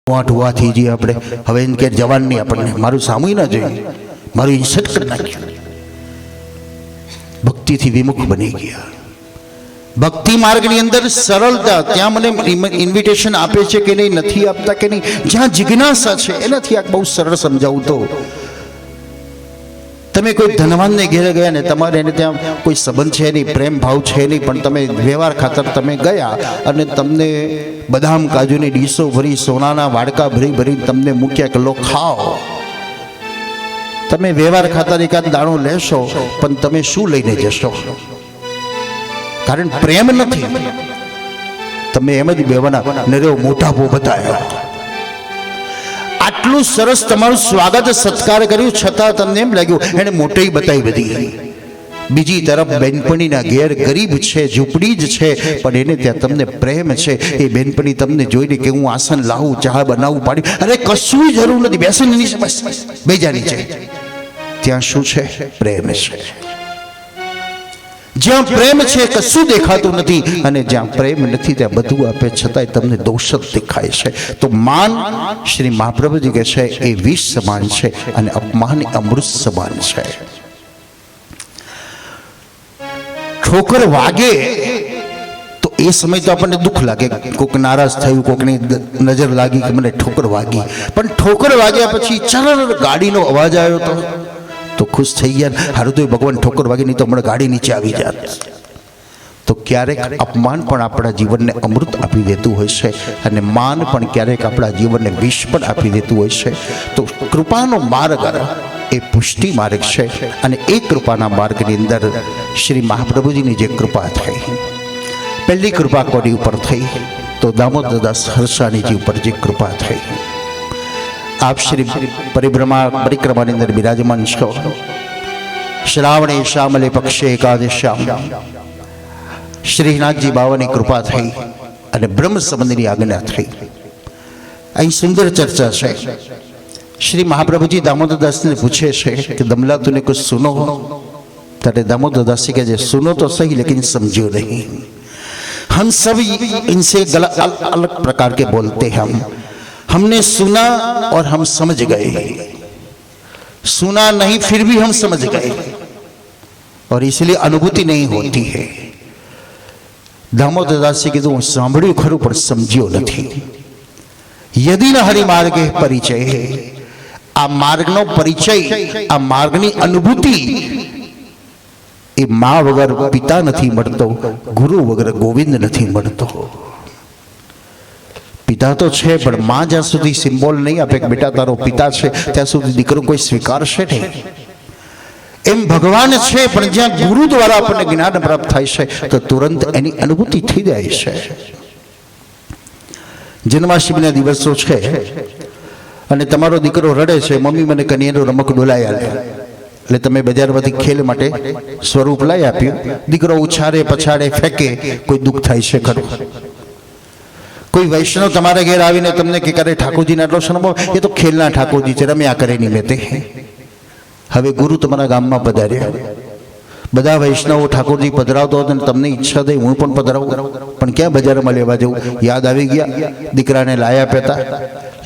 ઠુવા થઈ જઈએ આપણે. હવે એને કે જવાન નહીં, આપણને મારું સામું ના જોઈએ, મારું ઇન્સલ્ટ કરી નાખ્યું. ભક્તિથી વિમુખ બની ગયા. ભક્તિ માર્ગની અંદર સરળતા, ત્યાં મને ઇન્વિટેશન આપે છે કે નહીં, નથી આપતા કે નહીં, જ્યાં જિજ્ઞાસા છે એનાથી આ બહુ સરળ સમજાવું તો, તમે કોઈ ધનવાનને ઘેરે ગયા ને તમારે એને ત્યાં કોઈ સંબંધ છે નહીં, પ્રેમ ભાવ છે નહીં, પણ તમે વ્યવહાર ખાતર તમે ગયા અને તમને બદામ કાજુની ડીશો ભરી, સોનાના વાડકા ભરી ભરી તમને મૂક્યા કે લો ખાઓ. તમે વ્યવહાર ખાતર એકાદ દાણો લેશો, પણ તમે શું લઈને જશો? કારણ પ્રેમ નથી. તમે એમ જ બેવાના નર્યો મોટાપો બતાવ્યો. આટલું સરસ તમારું સ્વાગત સત્કાર કર્યું, છતાં તમને એમ લાગ્યું એને મોટી બતાવી બધી. બીજી તરફ બેનપણીના ઘેર ગરીબ છે, ઝૂંપડી જ છે, પણ એને ત્યાં તમને પ્રેમ છે. એ બેનપણી તમને જોઈને કે હું આસન લાવું, ચા બનાવું, પાડી, અરે કશું જરૂર નથી, બેસન નીચે બસ બેજાની છે. ત્યાં શું છે? પ્રેમ છે. જ્યાં પ્રેમ છે કશું દેખાતું નથી, અને જ્યાં પ્રેમ નથી ત્યાં બધું આપે છતાંય તમને દોષ જ દેખાય છે. તો માન શ્રી મહાપ્રભુજી કહે છે એ વિષ સમાન છે અને અપમાન અમૃત સમાન છે. ઠોકર વાગે તો એ સમય તો આપણને દુઃખ લાગે, કોઈક નારાજ થયું, કોઈકની નજર લાગી કે મને ઠોકર વાગી, પણ ઠોકર વાગ્યા પછી ચરર ગાડીનો અવાજ આવ્યો તો ખુશ થઈ ગયા. હારું તો ભગવાન ઠોકર વાગી નહીં તો હમણાં ગાડી નીચે આવી જાત. તો ક્યારેક અપમાન પણ આપણા જીવનને અમૃત આપી દેતું હોય છે, અને માન પણ ક્યારેક આપણા જીવનને વિષ પણ આપી દેતું હોય છે. તો કૃપાનો માર્ગ એ પુષ્ટિ માર્ગ છે, અને એ કૃપાના માર્ગની અંદર શ્રી મહાપ્રભુજીની જે કૃપા થઈ, પહેલી કૃપા કોની ઉપર થઈ? તો દામોદરદાસ હરસાણીજી ઉપર જે કૃપા થઈ. આપ શ્રી પરિક્રમાની અંદર બિરાજમાન છો. શ્રાવણે શ્યામલે પક્ષે એકાદશ્યામ શ્રીનાથજી બાવાની કૃપા થઈ અને બ્રહ્મ સંબંધની આજ્ઞા થઈ. અહીં સુંદર ચર્ચા છે. શ્રી મહાપ્રભુજી દામોદરદાસને પૂછે છે કે દમલા તુને કુછ સુનો? ત્યારે દામોદરદાસ કહે છે सुनो तो सही लेकिन समझो नहीं. हम सब इनसे अलग प्रकार के बोलते हैं. हमने सुना और हम समझ गए, सुना नहीं फिर भी हम समझ गए, और इसलिए अनुभूति नहीं होती है. દામોદરદાસે કીધું હું સાંભળ્યું ખરું પણ સમજ્યો નથી. યદિ ન હરિમાર્ગે પરિચય, આ માર્ગનો પરિચય, આ માર્ગની અનુભૂતિ એ મા વગર પિતા નથી મળતો, ગુરુ વગર ગોવિંદ નથી મળતો. પિતા તો છે પણ માં જ્યાં સુધી સિમ્બોલ નહીં આપે કે બેટા તારો પિતા છે, ત્યાં સુધી દીકરો કોઈ સ્વીકારશે નહીં. એમ ભગવાન છે પણ જ્યાં ગુરુ દ્વારા આપણને જ્ઞાન પ્રાપ્ત થાય છે તો તુરંત એની અનુભૂતિ થઈ જાય છે. જન્માષ્ટમીના દિવસો છે અને તમારો દીકરો રડે છે, મમ્મી મને કન્યાનું રમકડું લાવી આલે, એટલે તમે બજારમાંથી ખેલ માટે સ્વરૂપ લાવી આપ્યું. દીકરો ઉછાળે પછાડે ફેંકે, કોઈ દુઃખ થાય છે ખરું? કોઈ વૈષ્ણવ તમારા ઘેર આવીને તમને કે કરે ઠાકોરજીને આટલો શરમો, એ તો ખેલના ઠાકોરજી છે, રમ્યા કરે નિમિત્તે. હવે ગુરુ તમારા ગામમાં પધાર્યા, બધા વૈષ્ણવો ઠાકોરજી પધરાવતો હતો, તમને ઈચ્છા થઈ હું પણ પધરાવું, પણ ક્યાં બજારમાં લેવા જવું? યાદ આવી ગયા, દીકરાને લાયા પેતા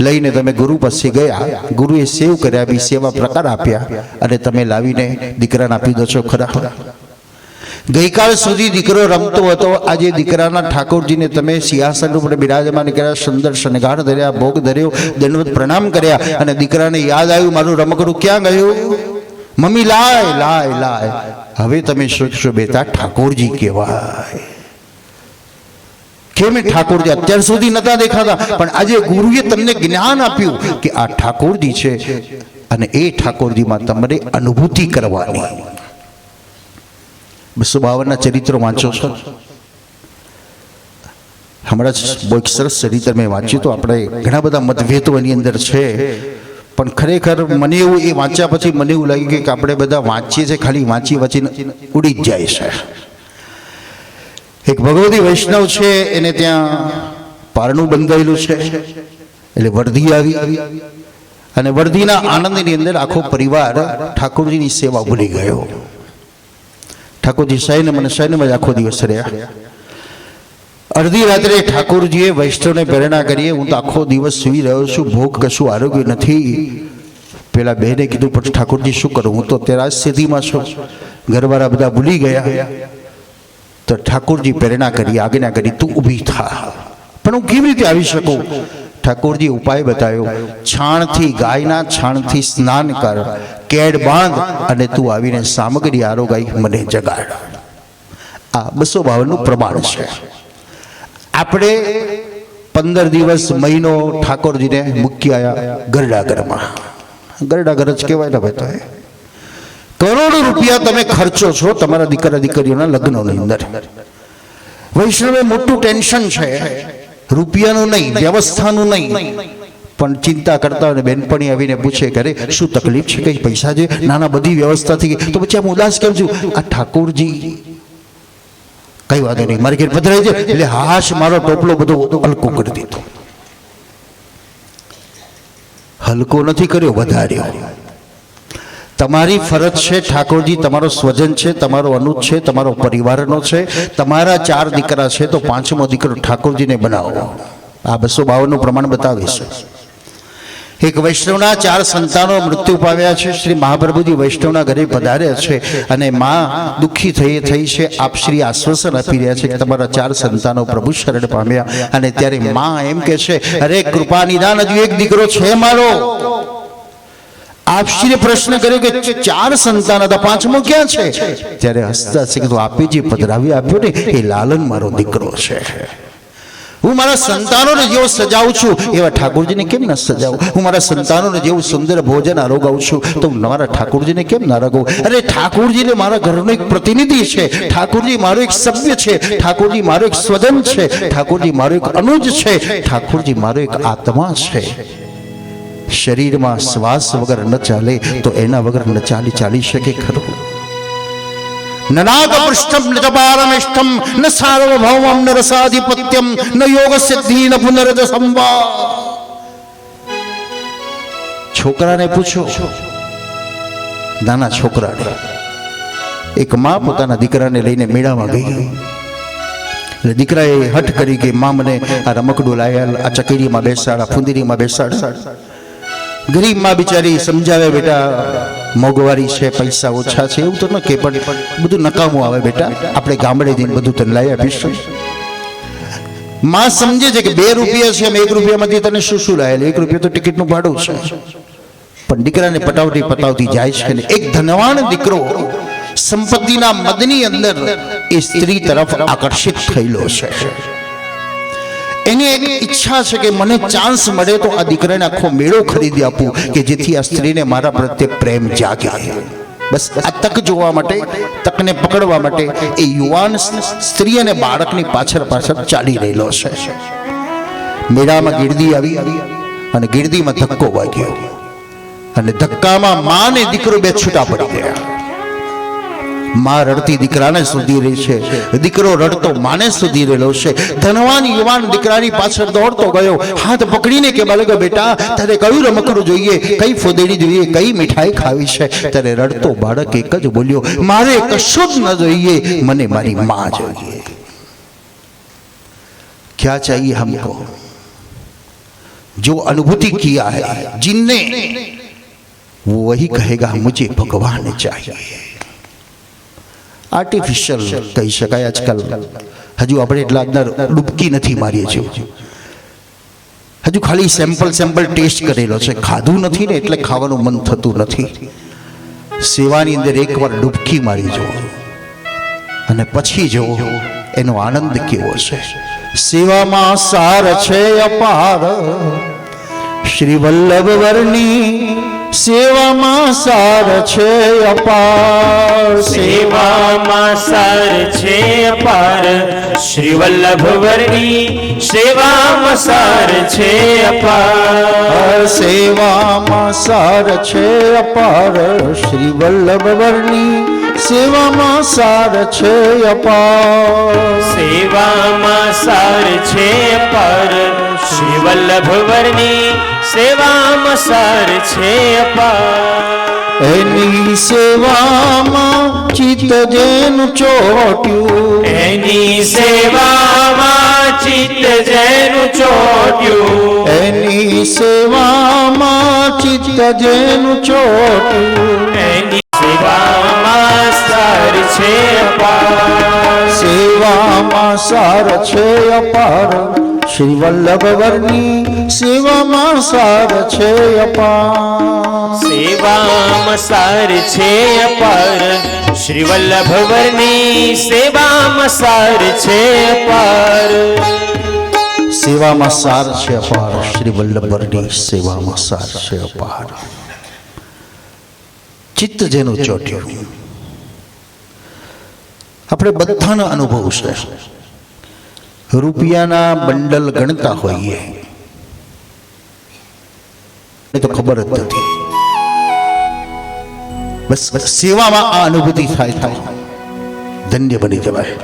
લઈને તમે ગુરુ પાસે ગયા. ગુરુએ સેવ કર્યા, બી સેવા પ્રકાર આપ્યા, અને તમે લાવીને દીકરાને આપી દો છો ખરા? ગઈકાલ સુધી દીકરો રમતો હતો, આજે દીકરાના ઠાકોરજીને તમે સિંહાસન ઉપર બિરાજમાન કર્યા, સુંદર શણગાર ધર્યા, ભોગ ધર્યો, દંડવત પ્રણામ કર્યા, અને દીકરાને યાદ આવ્યું મારું રમકડું ક્યાં ગયું? મમ્મી લાય લાય લાય. હવે તમે શોધશો બેટા ઠાકોરજી કહેવાય. કેમ ઠાકોરજી અત્યાર સુધી નતા દેખાતા, પણ આજે ગુરુએ તમને જ્ઞાન આપ્યું કે આ ઠાકોરજી છે, અને એ ઠાકોરજીમાં તમારે અનુભૂતિ કરવાની. 252 ચરિત્રો વાંચો છો? હમણાં જ બહુ સરસ ચરિત્ર મેં વાંચ્યું તો આપણે ઘણા બધા મતભેદો એની અંદર છે, પણ ખરેખર મને એવું એ વાંચ્યા પછી મને એવું લાગ્યું કે આપણે બધા વાંચીએ છીએ, ખાલી વાંચી વાંચીને ઉડી જ જાય છે. એક ભગવતી વૈષ્ણવ છે, એને ત્યાં પારણું બંધાયેલું છે, એટલે વર્ધી આવી, અને વર્ધીના આનંદની અંદર આખો પરિવાર ઠાકોરજીની સેવા ભૂલી ગયો. ઠાકોરજી શયનમાં જ આખો દિવસ રહ્યા. અડધી રાત્રે ઠાકોરજીએ વૈષ્ણવને પ્રેરણા કરીએ, હું તો આખો દિવસ સુઈ રહ્યો છું, ભોગ કશું આરોગ્ય નથી. પેલા બહેને કીધું, પણ ઠાકોરજી શું કરું, હું તો અત્યારે આ સ્થિતિમાં છું, ઘરવાળા બધા ભૂલી ગયા. તો ઠાકોરજી પ્રેરણા કરી, આજ્ઞા કરી, તું ઊભી થા. પણ હું કેવી રીતે આવી શકું? ઠાકોરજી ઉપાય બતાવ્યો, છાણથી, ગાયના છાણથી સ્નાન કર, કેડ બાંધ અને તું આવીને સામગ્રી આરોગાઈ મને જગાડ. આ 252 પ્રમાણ છે. આપણે 15 દિવસ મહિનો ઠાકોરજીને મૂકી આવ્યા ગરડાગરમાં. ગરડાગર જ કહેવાય ને ભાઈ. કરોડો રૂપિયા તમે ખર્ચો છો તમારા દીકરા દીકરીઓના લગ્નોની અંદર. વૈષ્ણવે મોટું ટેન્શન છે, રૂપિયાનું નહીં, વ્યવસ્થાનું નહીં. પણ ચિંતા કરતા હોય, બેનપણી આવીને પૂછે કે અરે શું તકલીફ છે, કઈ પૈસા છે? નાના બધી વ્યવસ્થા થઈ ગઈ. તો પછી આમ ઉદાસ કેમ છું? આ ઠાકોરજી કઈ વાંધો નહીં, મારી ઘેર પધરાય છે એટલે હાશ મારો ટોપલો બધો હલકો કરી દીધો. હલકો નથી કર્યો, વધાર્યો. તમારી ફરજ છે, ઠાકોરજી તમારો સ્વજન છે, તમારો અનુજ છે, તમારો પરિવારનો છે. તમારા 4 દીકરા છે તો 5મો દીકરો ઠાકોરજીને બનાવો. આ 252 પ્રમાણ બતાવીશ. એક વૈષ્ણવના 4 સંતાનો મૃત્યુ પામ્યા છે. શ્રી મહાપ્રભુજી વૈષ્ણવના ઘરે પધાર્યા છે અને માં દુઃખી થઈ છે. આપ શ્રી આશ્વાસન આપી રહ્યા છે કે તમારા 4 સંતાનો પ્રભુ શરણ પામ્યા. અને ત્યારે માં એમ કે છે, અરે કૃપા નિદાન, હજુ એક દીકરો છે મારો. આપશ્રીએ પ્રશ્ન કર્યો કે 4 સંતાન હતા, 5મો ક્યાં છે? ત્યારે હસતા છે કે આપે જે પધરાવી આપ્યો ને એ લાલન મારો દીકરો છે. હું મારા સંતાનોને જેવો સજાવું છું એવા ઠાકોરજીને કેમ ન સજાવું? હું મારા સંતાનોને જેવું સુંદર ભોજન આરોગાવું છું તો મારા ઠાકોરજીને કેમ ના આરોગાવું? અરે ઠાકોરજીને મારા ઘરનો એક પ્રતિનિધિ છે, ઠાકોરજી મારો એક સભ્ય છે, ઠાકોરજી મારો એક સ્વજન છે, ઠાકોરજી મારો એક અનુજ છે, ઠાકોરજી મારો એક આત્મા છે. શરીરમાં શ્વાસ વગર ન ચાલે તો એના વગર ન ચાલી શકે ખરું? નનાદ પૃષ્ઠમ ન જપારમેષ્ઠમ ન સાર્વભૌમમ ન રસાધિપત્યમ ન યોગ સિદ્ધિ ન પુનરજ સંવા. છોકરાને પૂછો, નાના છોકરાને, એક માં પોતાના દીકરાને લઈને મેળામાં ગઈ. એટલે દીકરાએ હઠ કરી કે માં મને આ રમકડું લાયા, આ ચકેરીમાં બેસાડ, આ ફુંદરીમાં બેસાડ. ગરીબ માં બિચારી સમજાવે, બેટા મોંઘવારી છે, પૈસા ઓછા છે, એવું તો ન કે, પણ બધું નકામું આવે બેટા, આપણે ગામડે જઈને બધું તને લાવી આપીશું. માં સમજે છે કે 2 રૂપિયા છે, 1 રૂપિયામાંથી તને શું લાયેલું? 1 રૂપિયા તો ટિકિટનું ભાડું છે. પણ દીકરાને પટાવતી જાય છે ને એક ધનવાન દીકરો સંપત્તિના મદની અંદર એ સ્ત્રી તરફ આકર્ષિત થયેલો છે. એની એક ઈચ્છા છે કે મને ચાન્સ મળે તો આ દીકરાને આખો મેળો ખરીદી આપું કે જેથી આ સ્ત્રીને મારા પ્રત્યે પ્રેમ જાગે. બસ આ તક જોવા માટે, તકને પકડવા માટે એ યુવાન સ્ત્રી અને બાળકની પાછળ ચાલી રહેલો છે. મેળામાં ગીરદી આવી અને ગીરદીમાં ધક્કો વાગ્યો અને ધક્કામાં માં ને દીકરો 2 છૂટા પડી ગયા. માં રડતી દીકરાને શોધી રહી છે, દીકરો રડતો માને શોધી રહેલો છે. ધનવાન યુવાન દીકરાની પાછળ દોડતો ગયો, હાથ પકડીને કે બાળક બેટા તારે કયું રમકડું જોઈએ, કઈ ફોદેડી જોઈએ, કઈ મીઠાઈ ખાવી છે? ત્યારે રડતો બાળક એક જ બોલ્યો, મારે કશું જ ન જોઈએ, મને મારી માં જોઈએ. क्या चाहिए हमको? जो अनुभूति किया है जिनने, वो वही कहेगा मुझे भगवान चाहिए. આર્ટિફિશિયલ કહી શકાય આજકાલ. હજુ આપણે એટલા અંદર ડૂબકી નથી મારીએ છીએ. હજુ ખાલી સેમ્પલ ટેસ્ટ કરેલો છે, ખાધું નથી ને એટલે ખાવાનું મન થતું નથી. સેવાની અંદર એકવાર ડૂબકી મારી જુઓ અને પછી જુઓ એનો આનંદ કેવો છે. સેવામાં સાર છે અપાર, શ્રી વલ્લભ વરની સેવામાં સાર છે અપાર. સેવામાં સાર છે અપાર, શ્રી વલ્લભ વરની સેવામાં સાર છે અપાર. સેવામાં સાર છે અપાર, શ્રી વલ્લભ વરની સેવામાં સાર છે અપાર. સેવામાં સાર છે અપાર, શ્રી વલ્લભ વરની સેવામાં સાર છે અપાર એની સેવામાં ચિત્ત જેનું ચોટ્યું એની સેવામાં ચિત્ત જેનું ચોટ્યું એની સેવામાં ચિત્ત જેનું ચોટ્યું એની સેવામાં સાર છે અપાર સેવામાં સાર છે અપાર શ્રી વલ્લભવરની સેવામાં સાર છે અપાર સેવામાં સાર છે અપાર શ્રી વલ્લભવરની સેવામાં સાર છે અપાર સેવામાં સાર છે અપાર શ્રી વલ્લભવરની સેવામાં સાર છે અપાર ચિત્ત જેનું ચોટ્યું આપણે બધાનો અનુભવ છે રૂપિયાના બંડલ ગણતા હોઈએ એ તો ખબર જ નથી બસ સેવામાં આ અનુભૂતિ થાય ધન્ય બની જવાય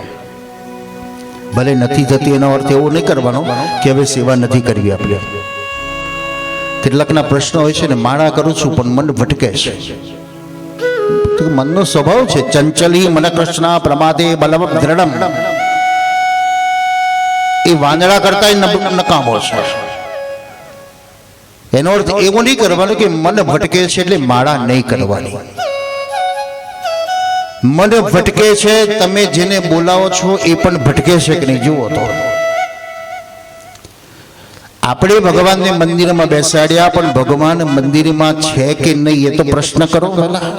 ભલે નથી થતી એનો અર્થ એવો નહીં કરવાનો કે હવે સેવા નથી કરવી આપણે કેટલાકના પ્રશ્ન હોય છે ને માળા કરું છું પણ મન ભટકે છે તો મનનો સ્વભાવ છે ચંચલી મન કૃષ્ણ પ્રમાદે બલમ દ્રઢમ એ વાંદડા કરતા નકામો છે એનો અર્થ એવો નહીં કરવાનો કે મન ભટકે છે એટલે માળા નહીં કરવાની મન ભટકે છે તમે જેને બોલાવો છો એ પણ ભટકે છે કે નહીં જુઓ તો આપણે ભગવાનને મંદિરમાં બેસાડ્યા પણ ભગવાન મંદિરમાં છે કે નહીં એ તો પ્રશ્ન કરો પહેલા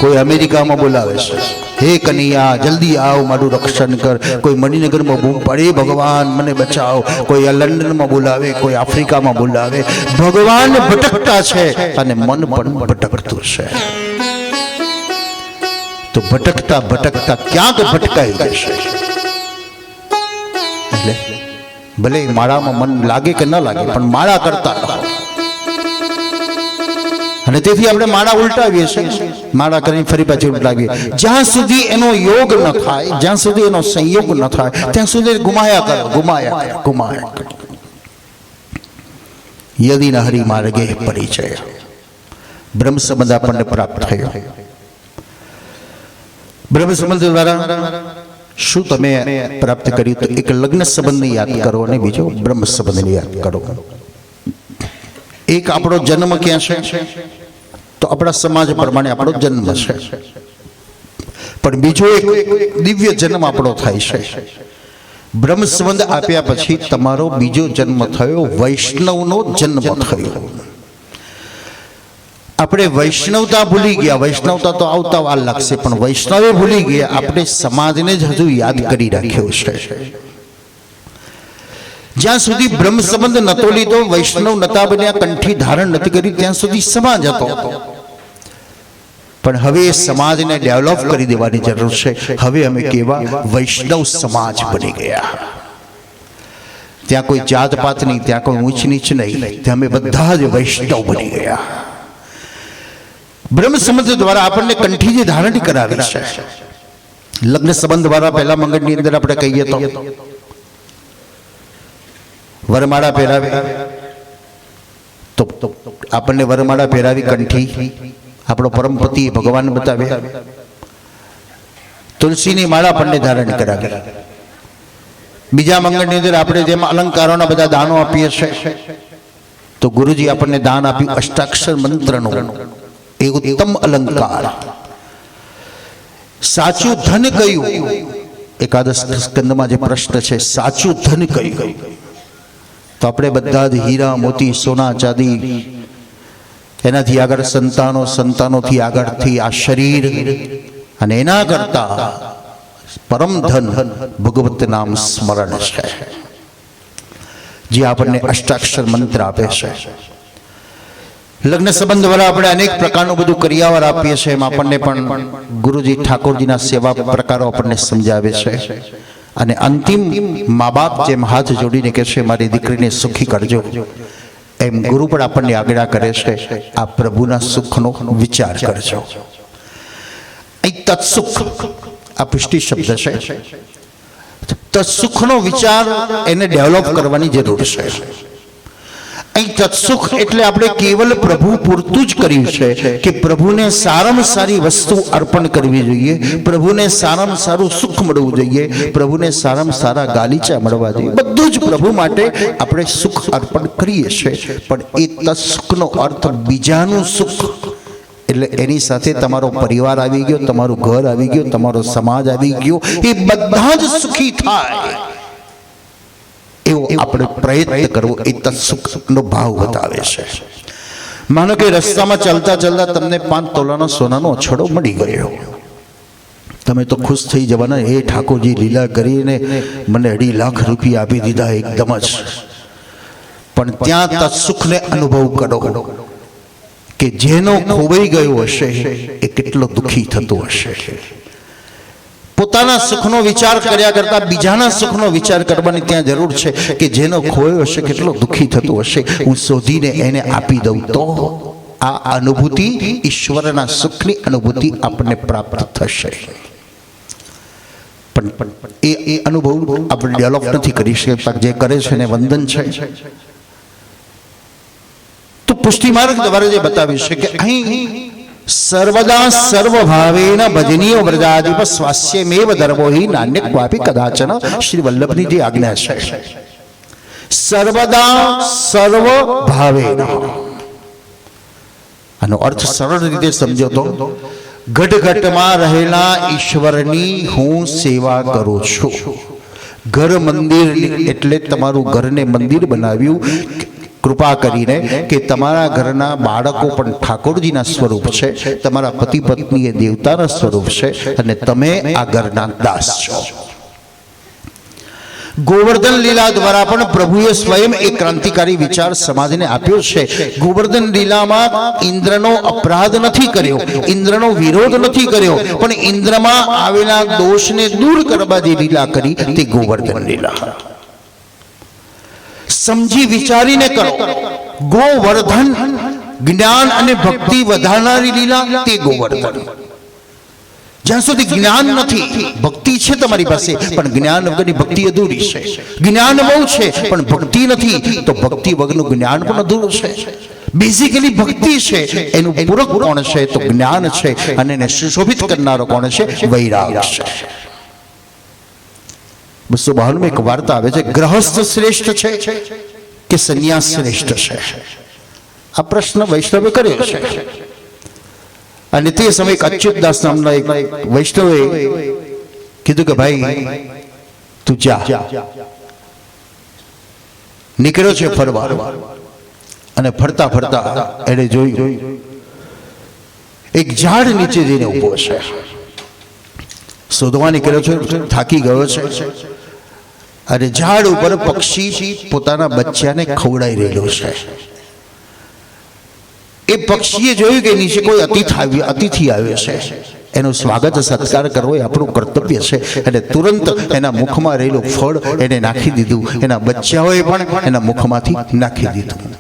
કોઈ અમેરિકામાં બોલાવે છે હે કનૈયા જલ્દી આવ મારું રક્ષણ કર કોઈ મણિનગરમાં બૂમ પાડે ભગવાન મને બચાવ કોઈ લંડનમાં બોલાવે કોઈ આફ્રિકામાં બોલાવે ભગવાન ભટકતા છે અને મન પણ ભટકતું છે તો ભટકતા ભટકતા ક્યાંક ભટકાઈ જશે એટલે ભલે માળામાં મન લાગે કે ન લાગે પણ માળા કરતા રહો અને તેથી આપણે માળા ઉલટાવીએ છીએ માળા કરીને ફરી પાછી ઉલટાવીએ જ્યાં સુધી એનો યોગ ન થાય જ્યાં સુધી એનો સંયોગ ન થાય ત્યાં સુધી ગુમાયા કરો યદિ ન હરિ માર્ગે પરિચય બ્રહ્મ સંબંધ આપણને પ્રાપ્ત થયો બ્રહ્મ સંબંધ દ્વારા શું તમે પ્રાપ્ત કર્યું તો એક લગ્ન સંબંધને યાદ કરો અને બીજો બ્રહ્મ સંબંધને યાદ કરો એક આપણો જન્મ ક્યાં છે તો આપણા સમાજ પ્રમાણે આપણો જન્મ છે પણ બીજો એક દિવ્ય જન્મ આપણો થાય છે બ્રહ્મ સંબંધ આપ્યા પછી તમારો બીજો જન્મ થયો વૈષ્ણવનો જન્મ થયો આપણે વૈષ્ણવતા ભૂલી ગયા વૈષ્ણવતા તો આવતા વાર લાગશે પણ વૈષ્ણવે ભૂલી ગયા આપણે સમાજને જ હજુ યાદ કરી રાખ્યો છે જ્યાં સુધી બ્રહ્મ સંબંધ નતો લીધો વૈષ્ણવ નતા બન્યા કંઠી ધારણ નથી કરી ત્યાં સુધી સમાજ હતો પણ હવે એ સમાજને ડેવલપ કરી દેવાની જરૂર છે હવે અમે કેવા વૈષ્ણવ સમાજ બની ગયા ત્યાં કોઈ જાત પાત નહીં ત્યાં કોઈ ઊંચ નીચ નહીં ત્યાં અમે બધા જ વૈષ્ણવ બની ગયા બ્રહ્મ સંબંધ દ્વારા આપણને કંઠી જે ધારણ કરાવી છે લગ્ન સંબંધ દ્વારા પહેલા મંગળની અંદર આપણે કહીએ તો વરમાળા પહેરાવે તો આપણને વરમાળા પહેરાવી કંઠી આપણો પરમપતિ ભગવાન બતાવે તુલસીની માળા આપણને ધારણ કરાવે બીજા મંગળની અંદર આપણે જેમાં અલંકારોના બધા દાનો આપીએ છીએ તો ગુરુજી આપણને દાન આપ્યું અષ્ટાક્ષર મંત્રનું એ ઉત્તમ અલંકાર સાચું ધન કયું એકાદશ સ્કંદમાં જે પ્રશ્ન છે સાચું ધન કયું તો આપણે બધા જ હીરા મોતી સોના ચાંદી એનાથી આગળ સંતાનોથી આગળથી આ શરીર અને એના કરતા પરમ ધન ભગવત નામ સ્મરણ છે જે આપણને અષ્ટાક્ષર મંત્ર આપે છે લગ્ન સંબંધ દ્વારા આપણે અનેક પ્રકારનું બધું કરિયાવર આપીએ છીએ એમ આપણને પણ ગુરુજી ઠાકોરજીના સેવા પ્રકારો આપણને સમજાવે છે અને અંતિમ મા બાપ જેમ હાથ જોડીને કહે છે મારી દીકરીને સુખી કરજો એમ ગુરુ પણ આપણને આજ્ઞા કરે છે આ પ્રભુના સુખનો વિચાર કરજો અહીં તત્સુખ આ પુષ્ટિ શબ્દ છે તત્સુખનો વિચાર એને ડેવલપ કરવાની જરૂર છે અહીં તત્સુખ એટલે આપણે કેવલ પ્રભુ પૂરતું જ કર્યું છે કે પ્રભુને સારામાં સારી વસ્તુ અર્પણ કરવી જોઈએ, પ્રભુને સારામાં સારું સુખ મળવું જોઈએ, પ્રભુને સારામાં સારા ગાલીચા મળવા જોઈએ. બધું જ પ્રભુ માટે આપણે સુખ અર્પણ કરીએ છીએ. પણ એ તત્સુખનો અર્થ બીજાનું સુખ, એટલે એની સાથે તમારો પરિવાર આવી ગયો, તમારું ઘર આવી ગયું, તમારો સમાજ આવી ગયો, એ બધા જ સુખી થાય એવો આપણે પ્રયત્ન કરવો, એ તત્સુખનો ભાવ બતાવે છે. માનો કે રસ્તામાં ચાલતા ચાલતા તમને 5 તોલાનો સોનાનો અછડો મળી ગયો, તમે તો ખુશ થઈ જવાના, એ ઠાકોરજી લીલા કરીને મને 2.5 લાખ રૂપિયા આપી દીધા એકદમ જ. પણ ત્યાં તત્સુખને અનુભવ કરો કે જેનો ખોવાઈ ગયો હશે એ કેટલો દુઃખી થતો હશે. પોતાના સુખનો વિચાર કર્યા કરતા બીજાના સુખનો વિચાર કરવાની ત્યાં જરૂર છે કે જેનો ખોયો હશે કેટલો દુઃખી થતો હશે, હું શોધીને એને આપી દઉં તો આ અનુભૂતિ, ઈશ્વરના સુખની અનુભૂતિ આપણને પ્રાપ્ત થશે. પણ એ અનુભવ આપણે ડેવલપ નથી કરી શકતા. જે કરે છે એને વંદન છે. તો પુષ્ટિ માર્ગ દ્વારા જે બતાવ્યું છે કે અહીં સર્વદા સર્વભાવેન ભજનીય વ્રજાધિપ સ્વાસ્યમેવ ધર્મો હિ નાન્ય ક્વાપી કદાચન, શ્રી વલ્લભની જે આજ્ઞા છે. સર્વદા સર્વભાવેન, આનો અર્થ સરળ રીતે સમજો તો ઘટ ઘટમાં રહેલા ઈશ્વરની હું સેવા કરું છું. ઘર મંદિર એટલે તમારું ઘરને મંદિર બનાવ્યું કૃપા કરીને કે તમારા ઘરના બાળકો પણ ઠાકોરજીના સ્વરૂપ છે, તમારા પતિ પત્ની એ દેવતાના સ્વરૂપ છે, અને તમે આ ઘરના દાસ છો. ગોવર્ધન લીલા દ્વારા પણ પ્રભુએ સ્વયં એક ક્રાંતિકારી વિચાર સમાજને આપ્યો છે. ગોવર્ધન લીલામાં ઇન્દ્રનો અપરાધ નથી કર્યો, ઇન્દ્રનો વિરોધ નથી કર્યો, પણ ઇન્દ્રમાં આવેલા દોષને દૂર કરવા જે લીલા કરી તે ગોવર્ધન લીલા. સમજી વિચારીને કરો. ગોવર્ધન જ્ઞાન અને ભક્તિ વધારનારી લીલા તે ગોવર્ધન. જ્યાં સુધી જ્ઞાન નથી, ભક્તિ છે તમારી પાસે પણ જ્ઞાન વગરની ભક્તિ અધૂરી છે. જ્ઞાન બહુ છે પણ ભક્તિ નથી તો ભક્તિ વગરનું જ્ઞાન પણ અધૂરું છે. બેઝિકલી ભક્તિ છે, એનું પૂરક કોણ છે તો જ્ઞાન છે, અને એને સુશોભિત કરનારો કોણ છે? વૈરાગ છે. 252 એક વાર્તા આવે છે, ગ્રહસ્થ શ્રેષ્ઠ છે કે સંન્યાસ શ્રેષ્ઠ છે? આ પ્રશ્ન વૈષ્ણવે કર્યો છે. અને તે સમયે અચ્યુતદાસ નામના એક વૈષ્ણવે કીધું કે ભાઈ તું જા. નીકળ્યો છે ફરવા, અને ફરતા ફરતા એને જોયું એક ઝાડ નીચે જઈને ઊભો છે. શોધવા નીકળ્યો છે, થાકી ગયો છે, અને ઝાડ ઉપર પક્ષી પોતાના બચ્ચાને ખવડાવી રહેલો છે. એ પક્ષીએ જોયું કે નીચે કોઈ અતિથિ આવ્યો છે, એનું સ્વાગત સત્કાર કરવો એ આપણું કર્તવ્ય છે, અને તુરંત એના મુખમાં રહેલું ફળ એને નાખી દીધું, એના બચ્ચાઓએ પણ એના મુખમાંથી નાખી દીધું.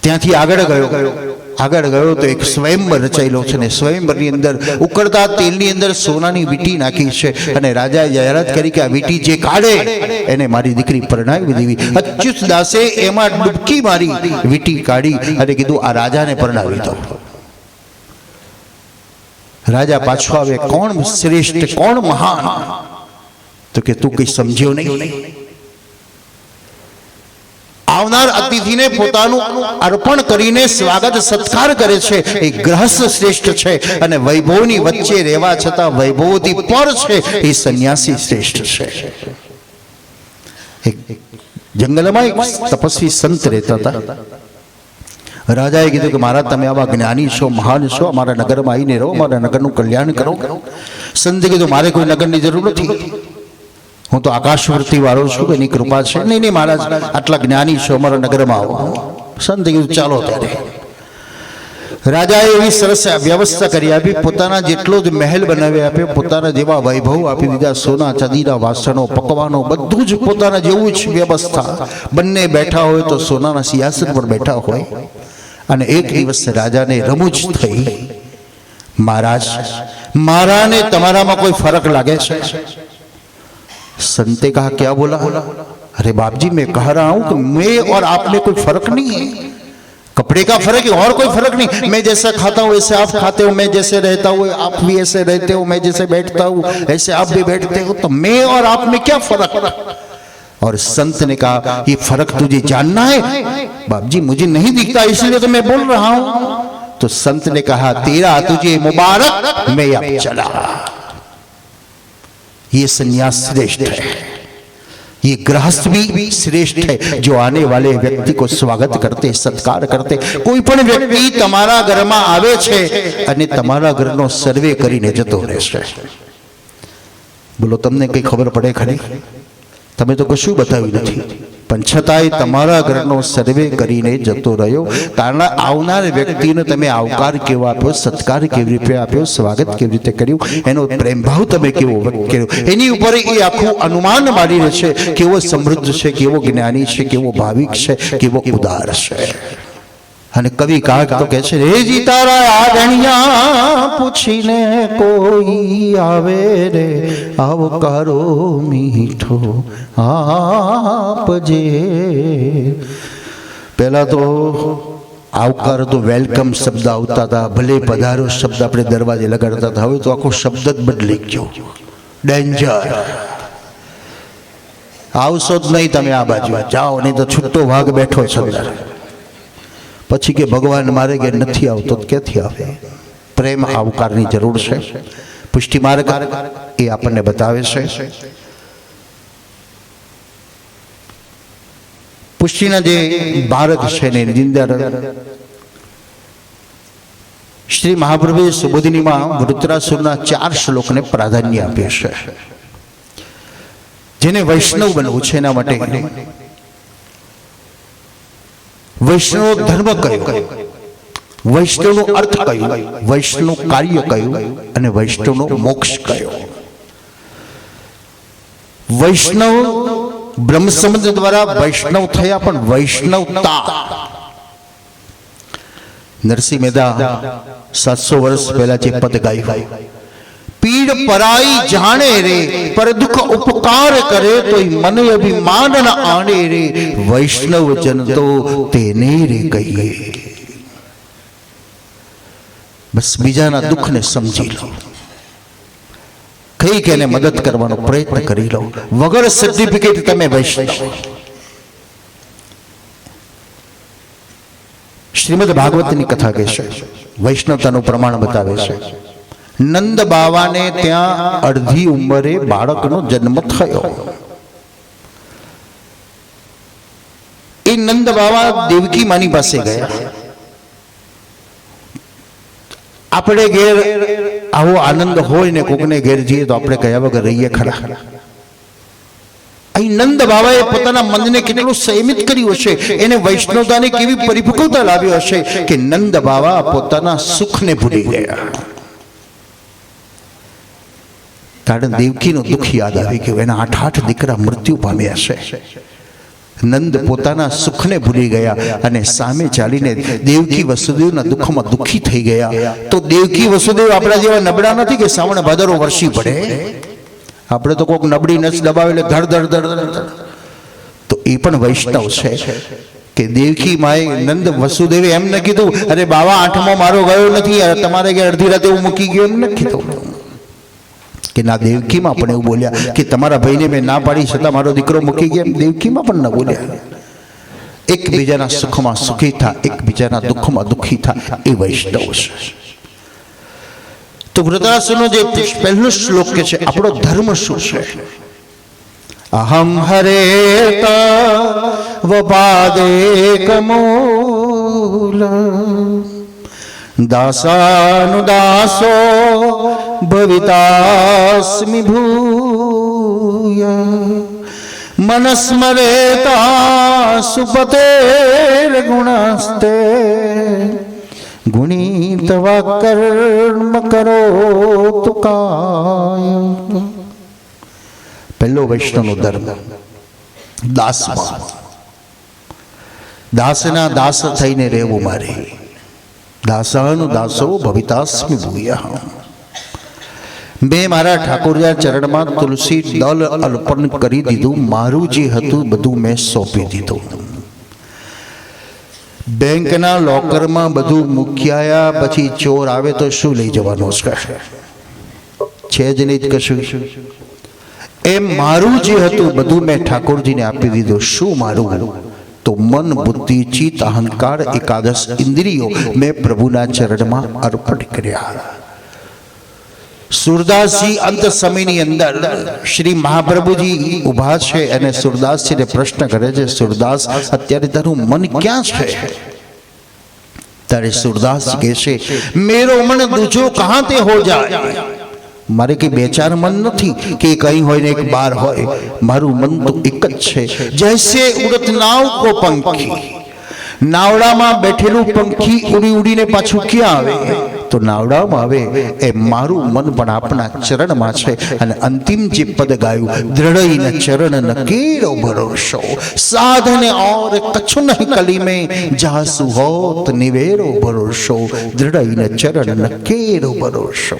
ત્યાંથી આગળ ગયો તો એક સ્વયંવર રચાયેલો છે, ને સ્વયંવરની અંદર ઉકળતા તેલની અંદર સોનાની વીંટી નાખી છે, અને રાજાએ જાહેરાત કરી કે આ વીંટી જે કાઢે એને મારી દીકરી પરણાવી દેવી. અચ્યુત દાસે એમાં ડૂબકી મારી વીંટી કાઢી અને કીધું આ રાજાને પરણાવી દો. રાજા પાછો આવે, કોણ શ્રેષ્ઠ, કોણ મહાન? તો કે તું કઈ સમજ્યો નહીં. આવનાર અતિથિને પોતાનું અર્પણ કરીને સ્વાગત સત્કાર કરે છે એ ગ્રહસ્થ શ્રેષ્ઠ છે, અને વૈભવની વચ્ચે રહેવા છતાં વૈભવથી પર છે એ સંન્યાસી શ્રેષ્ઠ છે. એક જંગલમાં એક તપસ્વી સંત રહેતા હતા. રાજાએ કીધું કે મહારાજ તમે આવા જ્ઞાની છો, મહાન છો, અમારા નગરમાં આવીને રહો, અમારા નગરનું કલ્યાણ કરો. સંતે કીધું મારે કોઈ નગરની જરૂર નથી, હું તો આકાશવર્તી વાળો છું, એની કૃપા છે. નહીં મહારાજ આટલા જ્ઞાની છો, અમારા નગરમાં આવો. સંતે કીધું ચાલો ત્યારે. રાજાએ એવી સરસ વ્યવસ્થા કરી આપી, પોતાના જેટલો જ મહેલ બનાવી આપ્યો, પોતાના જેવા વૈભવ આપી દીધા, સોના ચાંદીના વાસણો, પકવાનો, બધું જ પોતાના જેવું જ વ્યવસ્થા. બંને બેઠા હોય તો સોનાના સિંહાસન પર બેઠા હોય. અને એક દિવસ રાજાને રમૂજ થઈ, મહારાજ મારાને તમારામાં કોઈ ફરક લાગે છે? संते कहा क्या बोला? अरे बाप जी मैं कह रहा हूं कि मैं और आप में कोई फर्क नहीं है, कपड़े का फर्क है और कोई फर्क नहीं। मैं जैसा खाता हूं वैसे आप खाते हो, मैं जैसे रहता हूं आप भी ऐसे रहते हो, मैं जैसे बैठता हूं ऐसे आप भी बैठते हो, तो मैं और आप में क्या फर्क। और संत ने कहा ये फर्क तुझे जानना है? बाप जी मुझे नहीं दिखता इसलिए तो मैं बोल रहा हूं। तो संत ने कहा तेरा तुझे मुबारक, मैं अब चला। ये सन्यास श्रेष्ठ है, ये गृहस्थ भी श्रेष्ठ है, जो आने वाले व्यक्ति को स्वागत करते सत्कार करते। कोई पण व्यक्ति તમારા ઘરમાં આવે છે અને તમારા ઘરનો સર્વે કરીને જતો રહેશે, બોલો તમને કઈ ખબર પડે ખરી? તમે તો કશું બતાવ્યું નથી, પણ છતાંય તમારા ઘરનો સર્વે કરીને જતો રહ્યો, કારણ આવનાર વ્યક્તિને તમે આવકાર કેવો આપ્યો, સત્કાર કેવી રીતે આપ્યો, સ્વાગત કેવી રીતે કર્યું, એનો પ્રેમ ભાવ તમે કેવો વ્યક્ત કર્યો, એની ઉપર એ આખું અનુમાન મારી રહે છે કેવો સમૃદ્ધ છે, કેવો જ્ઞાની છે, કેવો ભાવિક છે, કેવો ઉદાર છે। અને કવિ કાક તો કહે છે રેજી તારા આદણિયા પૂછીને કોઈ આવે રે, આવકારો મીઠો આપજે। પહેલા તો આવકાર તો વેલકમ શબ્દ આવતા હતા, ભલે પધારો શબ્દ આપણે દરવાજે લગાડતા હતા, હવે તો આખો શબ્દ જ બદલી ગયો, ડેન્જર। આવશો જ નહીં તમે આ બાજુ, જાઓ નહીં તો છૂટો ભાગ બેઠો છે અંદર। પછી કે ભગવાન મારે ઘેર નથી આવતો તો ક્યાંથી આવે? પ્રેમ આવકારની જરૂર છે। પુષ્ટિ માર્ગ એ આપણને બતાવે છે। પુષ્ટિના જે માર્ગ છે ને એની અંદર શ્રી મહાપ્રભુએ સુબોધિનીમાં વૃત્રાસુરના 4 શ્લોકને પ્રાધાન્ય આપ્યું છે। જેને વૈષ્ણવ બનવું છે એના માટે વૈષ્ણવ ધર્મ કયો, વૈષ્ણવનો અર્થ કયો, વૈષ્ણવ કાર્ય કયું અને વૈષ્ણવનો મોક્ષ કયો। વૈષ્ણવ બ્રહ્મ સંબંધ દ્વારા વૈષ્ણવ થયા, પણ વૈષ્ણવતા નરસિંહ મહેતા 700 વર્ષ પહેલા જે પદ ગાયું, પીડ પરાઈ જાણે રે પર દુઃખ ઉપકાર કરે તો મન અભિમાન ન આણે રે, વૈષ્ણવ જન તો તેને રે કહીએ। બસ બીજાના દુઃખને સમજી લો, કઈ કે એને મદદ કરવાનો પ્રયત્ન કરી લો, વગર સર્ટિફિકેટ તમે વૈષ્ણવ। શ્રીમદ ભાગવતની કથા કહે છે, વૈષ્ણવતાનું પ્રમાણ બતાવે છે। નંદ બાવાને ત્યાં અડધી ઉંમરે બાળકનો જન્મ થયો। એ નંદ બાવા દેવકી માની પાસે ગયા। આપણે ઘેર આવો આનંદ હોય ને કોકને ઘેર જઈએ તો આપણે કયા વગર રહીએ ખરા? અહીં નંદ બાવાએ પોતાના મનને કેટલું સંયમિત કર્યું હશે, એને વૈષ્ણવતાની કેવી પરિપક્વતા લાવ્યો હશે કે નંદ બાવા પોતાના સુખને ભૂલી ગયા। કારણ દેવકીનું દુઃખ યાદ આવી ગયું, એના 8 દીકરા મૃત્યુ પામ્યા છે। નંદ પોતાના સુખને ભૂલી ગયા અને સામે ચાલીને દેવકી વસુદેવના દુઃખમાં દુઃખી થઈ ગયા। તો દેવકી વસુદેવ આપણા જેવા નબળા નથી કે શ્રાવણ ભાદરો વરસી પડે, આપણે તો કોઈક નબળી નસ દબાવે એટલે ધડ ધડ ધડ ધડ, તો એ પણ વૈષ્ણવ છે કે દેવકી માએ નંદ વસુદેવે એમ ન કીધું અરે બાવા 8મો મારો ગયો નથી, તમારે ઘેર અડધી રાતે હું મૂકી ગયો, એમ ન કીધું કે ના, દેવકીમાં પણ એવું બોલ્યા કે તમારા ભાઈને મેં ના પાડી છતાં મારો દીકરો મૂકી ગયા, દેવકીમાં પણ ન બોલ્યા। એકબીજાના સુખમાં સુખી થા, એકબીજાના દુઃખમાં દુઃખી થા, એ વૈષ્ણવ છે। તો વૃત્રાસુરનો જે પહેલો શ્લોક કે છે આપણો ધર્મ શું છે? અહમ હરે વપાદે કમૂલ દાસાનુદાસો ભવિતાસ્મિ ભૂય મનસ્મરેતા સુપતેર ગુણસ્તે ગુણીતવા કર્મ કરો તુકાય। પહેલો વૈષ્ણવનો ધર્મ દાસમાં, દાસના દાસ થઈને રહેવું મારે। દાસાનું દાસો ભવિતાસ્મિ ભૂય મેં મારા ઠાકોરજા ચરણમાં તુલસી દળ અર્પણ કરી દીધું, મારું જે હતું બધું મેં સોંપી દીધું. બેંકના લોકરમાં બધું મૂક્યા પછી ચોર આવે તો શું લઈ જવાનો છે જ નહીં કશું. એમ મારું જે હતું બધું મેં ઠાકોરજીને આપી દીધું. શું મારું? તો મન, બુદ્ધિ, ચિત્ત, અહંકાર, એકાદશ ઇન્દ્રિયો મેં પ્રભુના ચરણમાં અર્પણ કર્યા. સુરદાસજી અંત સમયની અંદર શ્રી મહાપ્રભુજી ઉભા છે અને સુરદાસજીને પ્રશ્ન કરે છે, સુરદાસ અત્યારે તારું મન ક્યાં છે? ત્યારે સુરદાસ કહે છે, મેરો મન દૂજો કહાં તે હો જાય. મારે કે બે ચાર મન નથી કે કहीं હોય ને એક બાર હોય. મારું મન તો એક જ છે. જૈસે ઉડત નાવ કો પંખી, નાવડામાં બેઠેલું પંખી ઉડી ઉડીને પાછું ક્યાં આવે? તો નાવડામાં આવે. એ મારું મન પણ આપણા ચરણમાં છે. અને અંતિમ જે પદ ગાયું, દ્રઢઈ ન ચરણ ન કેરો ભરોસો, સાધને ઓર કछु નહીં કલી મેં, જાસુ હોત નિવેરો ભરોસો, દ્રઢઈ ન ચરણ ન કેરો ભરોસો.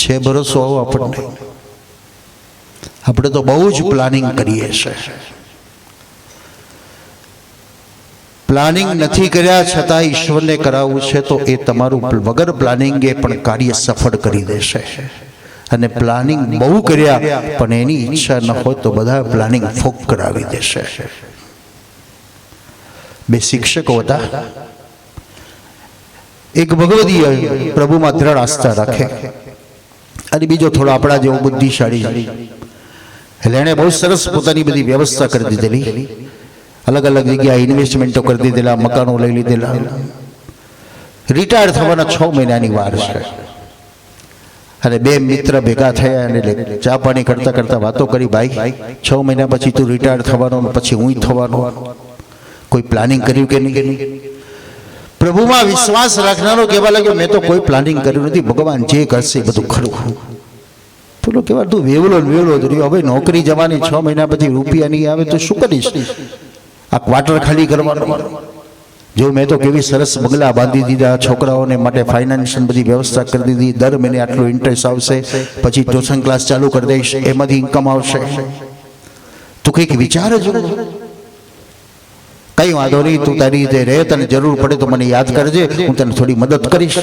છે ભરોસો આપણને? આપણે તો બહુ જ પ્લાનિંગ કરીએ છીએ. પ્લાનિંગ નથી કર્યા છતાં ઈશ્વરને કરાવવું છે તો એ તમારું વગર પ્લાનિંગે પણ કાર્ય સફળ કરી દેશે. અને પ્લાનિંગ બહુ કર્યા પણ એની ઈચ્છા ન હોય તો બધા પ્લાનિંગ ફોક કરાવી દેશે. બે શિક્ષકો હતા. એક ભગવદીય પ્રભુમાં દ્રઢ આસ્થા રાખે અને બીજો થોડો આપણા જેવો બુદ્ધિશાળી. એટલે એણે બહુ સરસ પોતાની બધી વ્યવસ્થા કરી દીધેલી. અલગ અલગ જગ્યાએ ઇન્વેસ્ટમેન્ટો કરી દીધેલા, મકાનો લઈ લીધેલા. રિટાયર થવાના 6 મહિનાની વાર છે. અને બે મિત્ર ભેગા થયા અને ચા પાણી કરતા કરતા વાતો કરી, ભાઈ 6 મહિના પછી તું રિટાયર થવાનો, પછી હું થવાનો, કોઈ પ્લાનિંગ કર્યું કે નહીં? પ્રભુમાં વિશ્વાસ રાખનારો કહેવા લાગ્યો, મેં તો કોઈ પ્લાનિંગ કર્યું નથી, ભગવાન જે કરશે એ બધું ખરું. પેલો કહેવા, તું વેવલો રહ્યો, હવે નોકરી જવાની, 6 મહિના પછી રૂપિયા નહીં આવે તો શું કરીશ? આ ક્વાર્ટર ખાલી કરવાનો. જો મેં તો કેવી સરસ બંગલા બાંધી દીધા, છોકરાઓને માટે ફાઇનાન્શિયલ બધી વ્યવસ્થા કરી દીધી, દર મહિને આટલો ઇન્ટરેસ્ટ આવશે, પછી ટ્યુશન ક્લાસ ચાલુ કરી દઈશ, એમાંથી ઇન્કમ આવશે. તું કંઈક વિચાર જ. કઈ વાંધો નહીં, તું તારી રીતે રહે, તને જરૂર પડે તો મને યાદ કરજે, હું તને થોડી મદદ કરીશ.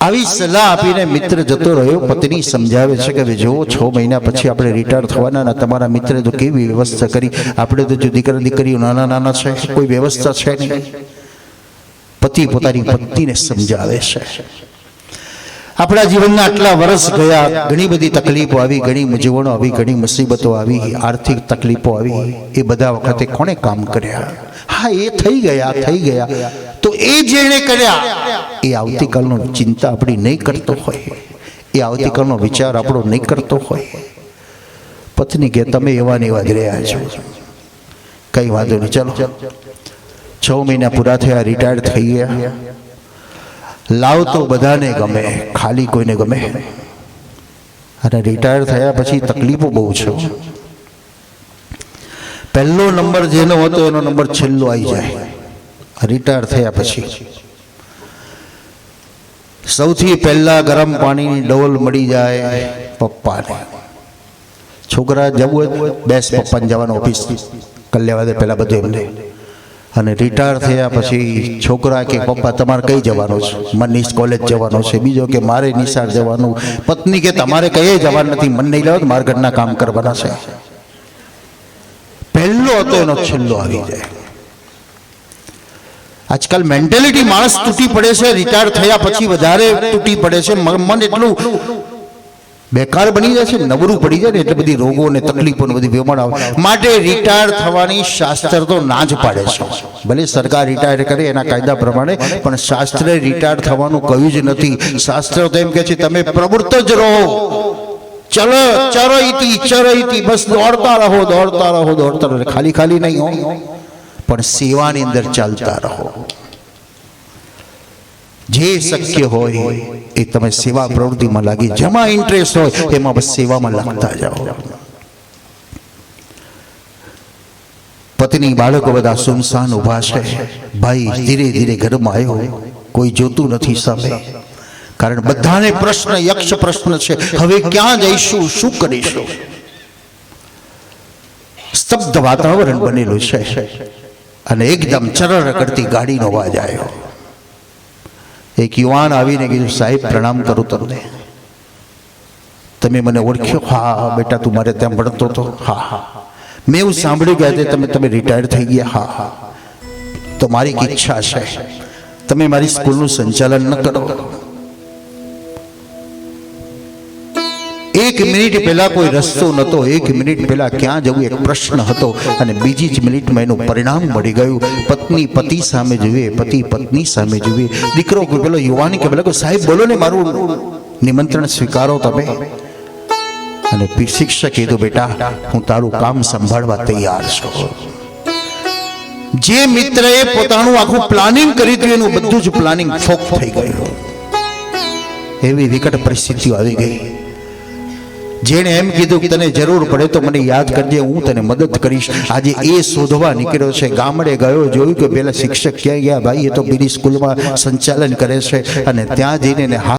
આવી સલાહ આપીને મિત્ર જતો રહ્યો. પત્ની સમજાવે છે કે જો 6 મહિના પછી આપણે રિટાયર થવાના, તમારા મિત્રે તો કેવી વ્યવસ્થા કરી, આપણે તો જો દીકરા દીકરીઓ નાના નાના છે, કોઈ વ્યવસ્થા છે નહીં. પતિ પોતાની પત્નીને સમજાવે છે. આપણા જીવનના આટલા વર્ષ ગયા, ઘણી બધી તકલીફો આવી, ઘણી મૂંઝવણો આવી, ઘણી મુસીબતો આવી, આર્થિક તકલીફો આવી. એ બધા વખતે કોણે કામ કર્યા? હા, એ થઈ ગયા. તો એ જેણે કર્યા એ આવતીકાલનો ચિંતા આપણી નહીં કરતો હોય, એ આવતીકાલનો વિચાર આપણો નહીં કરતો હોય. પત્ની કે તમે એવા ને એવા જ રહ્યા છો, કઈ વાંધો નહીં, ચાલો 6 મહિના પૂરા થયા, રિટાયર થઈ ગયા. લાવ તો બધાને ગમે, ખાલી કોઈને ગમે. અને રિટાયર થયા પછી તકલીફો બહુ છે. પહેલો નંબર જેનો હતો એનો નંબર છેલ્લો આવી જાય રિટાયર થયા પછી. સૌથી પહેલા ગરમ પાણીની ડોલ મળી જાય પપ્પાને. છોકરા જવું હોય બેસ પપ્પાને જવાનું ઓફિસ કરી લેવા દે પહેલા બધું એમને. અને રિટાયર થયા પછી છોકરા કે પપ્પા તમારે કઈ જવાનું છે? મનીષ કોલેજ જવાનો છે. બીજો કે મારે નિશાળ જવાનું. પત્ની કે તમારે કઈ જવાનું નથી, મન નહીં લેવા, મારા ઘરના કામ કરવાના છે. પહેલો હતો એનો છેલ્લો આવી જાય. આજકાલ મેન્ટેલિટી માણસ તૂટી પડે છે, રિટાયર થયા પછી વધારે તૂટી પડે છે. મન એટલું બેકાર બની જાય છે, નબળું પડી જાય ને, એટલે બધી રોગો અને તકલીફો બધી બીમાર આવે. માટે રિટાયર થવાની શાસ્ત્ર તો ના જ પાડે છે. ભલે સરકાર રિટાયર કરે એના કાયદા પ્રમાણે, પણ શાસ્ત્રે રિટાયર થવાનું કહ્યું જ નથી. શાસ્ત્ર તો એમ કહે છે તમે પ્રવૃત્ત જ રહો, ચરઈતી, બસ દોડતા રહો. ખાલી નહીં હો, પણ સેવાની અંદર ચાલતા રહો. જે શક્ય હોય એ તમે સેવા પ્રવૃત્તિમાં લાગી, જેમાં ઇન્ટરેસ્ટ હોય એમાં બસ સેવામાં લાગતા જાઓ. પત્ની બાળકો બધા સુનસાન ઉભા છે. ભાઈ ધીરે ધીરે ઘરમાં આવ્યો, કોઈ જોતું નથી સામે. કારણ બધાને પ્રશ્ન યક્ષ પ્રશ્ન છે, હવે ક્યાં જઈશું, શું કરીશું? સ્તબ્ધ વાતાવરણ બનેલું છે અને એકદમ ચરર કરતી ગાડીનો અવાજ આવ્યો. એક યુવાન આવીને કીધું, સાહેબ પ્રણામ કરું તમને, તમે મને ઓળખ્યો? હા બેટા, તું મારે ત્યાં ભણતો હતો? હા. મેં એવું સાંભળ્યું ગયા તમે રિટાયર થઈ ગયા? હા. તો મારી એક ઈચ્છા છે, તમે મારી સ્કૂલનું સંચાલન ન કરો. 1 મિનિટ પહેલા કોઈ રસ્તો નહોતો, 1 મિનિટ પહેલા ક્યાં જવું એક પ્રશ્ન હતો, અને બીજી જ મિનિટમાં એનું પરિણામ મળી ગયું. પત્ની પતિ સામે જુએ, પતિ પત્ની સામે જુએ. દીકરો પેલો યુવાન કે પેલો, સાહેબ બોલો ને, મારું નિમંત્રણ સ્વીકારો તમે. અને શિક્ષક કીધું, બેટા હું તારું કામ સંભાળવા તૈયાર છું. જે મિત્રએ પોતાનું આખું પ્લાનિંગ કર્યું હતું એનું બધું જ પ્લાનિંગ ફોક થઈ ગયું. એવી વિકટ પરિસ્થિતિઓ આવી ગઈ. જેણે એમ કીધું કે તને જરૂર પડે તો મને યાદ કરજે, હું તને મદદ કરીશ. આજે એ શોધવા નીકળ્યો છે. ગામડે ગયો, જોયું કે પેલા શિક્ષક ક્યાં ગયા, ભાઈ એ તો બીજી સ્કૂલમાં સંચાલન કરે છે, અને ત્યાં જઈને